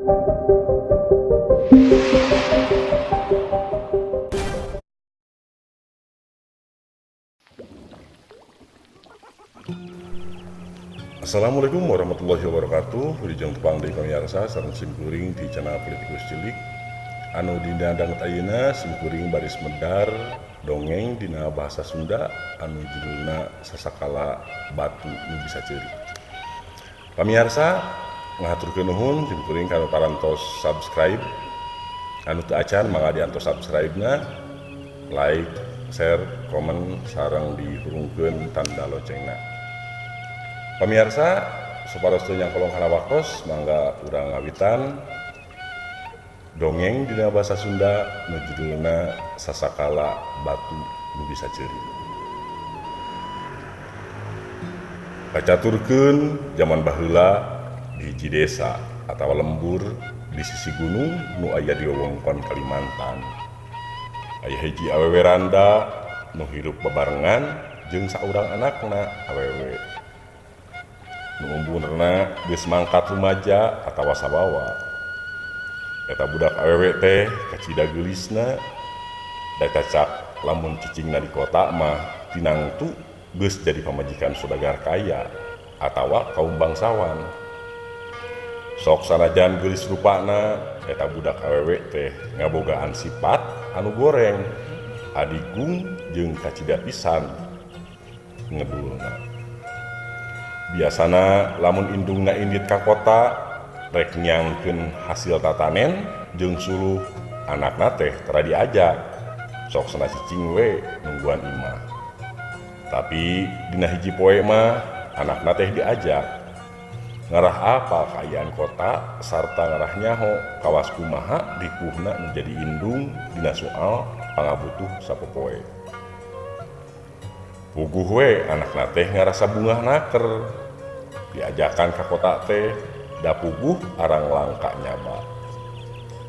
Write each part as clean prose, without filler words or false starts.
Assalamualaikum warahmatullahi wabarakatuh. Wilujeng tepang deui pamirsa sareng simkuring di channel Politikus Cilik. Anu didandang ayeuna simkuring baris medar dongeng dina bahasa Sunda anu judulna Sasakala Batu Nu Bisa Ceuri. Pamirsa ngaturkeun nuhun simkuring kanu parantos subscribe. Anu teu acan mangga diantos subscribe-na, like, share, komen sareng dihurungkeun tanda loncengna. Pamirsa, saparostu nyangkolong kana waktos mangga urang ngawitan dongeng dina basa Sunda nu judulna Sasakala Batu Nu Bisa Ceuri. Kacaturkeun zaman baheula di hiji desa atawa lembur di sisi gunung nu aya di wewengkon Kalimantan. Aya hiji awewe randa nu hirup bebarengan jeung saurang anakna awewe. Nu umurna geus mangkat rumaja atawa sabawa. Eta budak awewe teh kacida geulisna da cacak lamun cicingna di kota mah tinangtu geus jadi pamajikan saudagar kaya atawa kaum bangsawan. Sok sanajan geulis rupana eta budak awewe teh ngabogaan sifat anu goreng, adigung jeung kacida pisan ngedulna. Biasana lamun indungna indit ka kota rek nyangkeun hasil tatanen jeung suluh anakna teh tara diajak sok sana cicing we nungguan imah. Tapi dina hiji poe mah anakna teh diajak ngarah apa kaayaan kota sarta ngarah nyaho kawas kumaha ripuhna nu jadi indung dina soal pangabutuh sapopoe. Puguh we anakna teh ngarasa bungah naker diajakan ka kota teh da puguh arang langka nyaba.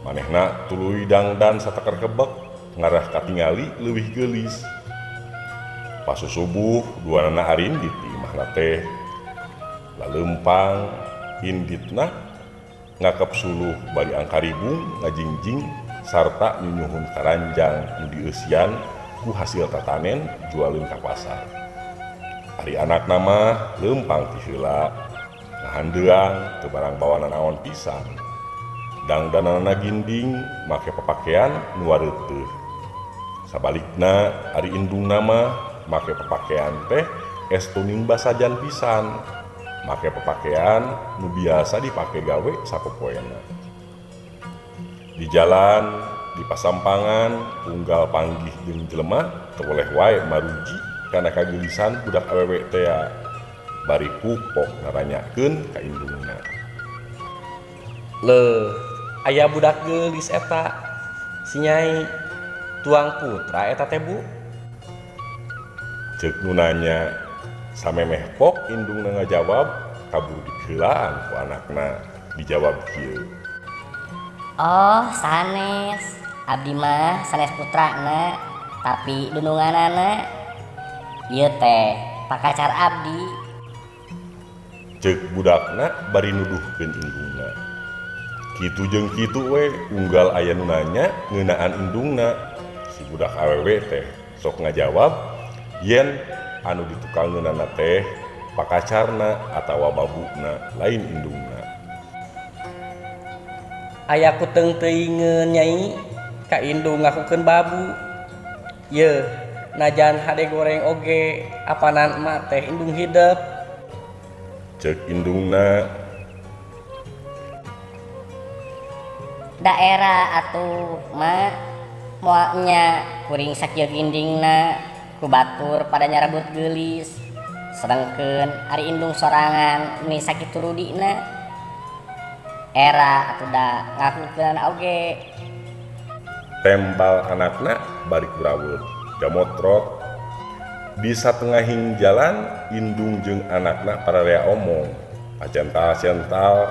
Manehna tuluy dangdan sateker kebek ngarah katingali leuwih geulis. Pas subuh duanana arindit di imahna teh laleumpang inditna ngakep suluh bari angkaribung ngajingjing sarta nyunyuhun karanjang nu dieusian ku hasil tatanen jualin ka pasar. Ari anakna mah leumpang ti heula ngahandeang teu barang bawana naon pisan. Dangdanana ginding make papakean nu wareuteuh. Sabalikna ari indungna mah make papakean teh estuning basajan pisan. Make papakean nu biasa dipake gawe sapopoena. Di jalan di pasampangan unggal panggih jeung jelema teu boleh wae maruji kana kageulisan budak awewe teh bari pupok ngaranyakeun ka indungna. Le, aya budak geulis eta si Nyai tuang putra eta teh Bu. Ceuk nu nanya samemeh pok indungna ngajawab kabur dikeulaan ku anakna dijawab kieu. Oh, sanes. Abdi mah sanes putrana, tapi dununganana ieu teh pakacar abdi. Ceuk budakna bari nuduhkeun indungna. Kitu jeung kitu we unggal aya nu nanya ngeunaan indungna. Si budak awewe teh sok ngajawab yen anu ditukangeunana teh pakacarna atawa babuna lain indungna. Aya kuteung teuingeun Nyai ka indung ngakukeun babu. Ye, najan hade goreng oge apanan emak teh indung hidup. Ceuk indungna, Daerah atuh mah moalnya kuring sakieu gindingna ku batur pada nyarabut geulis. Sedengkeun ari indung sorangan nu sakitu rudina. Era atuh da ngakukeunana oge. tembal anakna bari kurawut jamotrot. Di satengahing jalan indung jeung anakna pararea omong pacental-cental.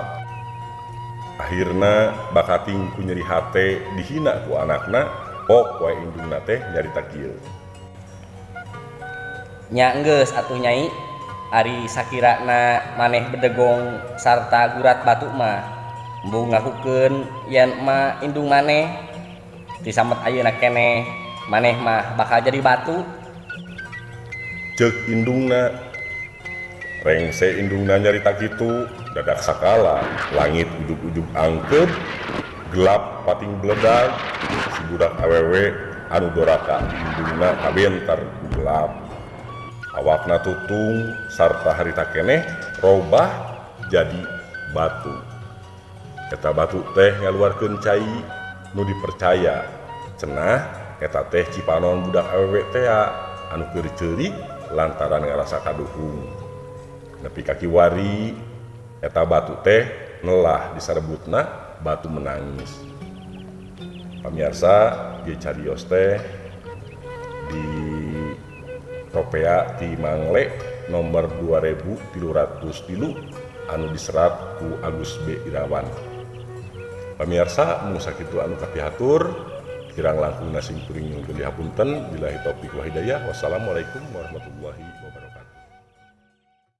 Akhirna bakating ku nyeri hate dihina ku anakna pok wae indungna teh nyarita kieu. Nya geus atuh Nyai, ari sakirana maneh bedegong sarta gurat batu mah embung ngakukeun yen emak indung maneh ti samet ayeuna keneh maneh mah bakal jadi batu. Ceuk indungna rengse indungna nyarita kitu dadak sakala langit ujug-ujug angkep gelap pating bledag si budak awewe anu doraka indungna kabentar ku gelap awakna tutung sarta harita keneh robah jadi batu. Eta batu teh ngaluarkeun cai nu dipercaya cenah eta teh cipanon budak awewe teh anu keur ceurik lantaran ngarasa kaduhung. Nepi ka kiwari eta batu teh nelah disarebutna batu menangis. Pamirsa ieu carios teh di Ropea ti Mangle nomor 2303 anu diserat ku Agus B. Irawan. Pamirsa mun sakitu anu kapihatur kirang langkung sing kuring nyuwun dihapunten billahi taufik wal hidayah. Wassalamualaikum warahmatullahi wabarakatuh.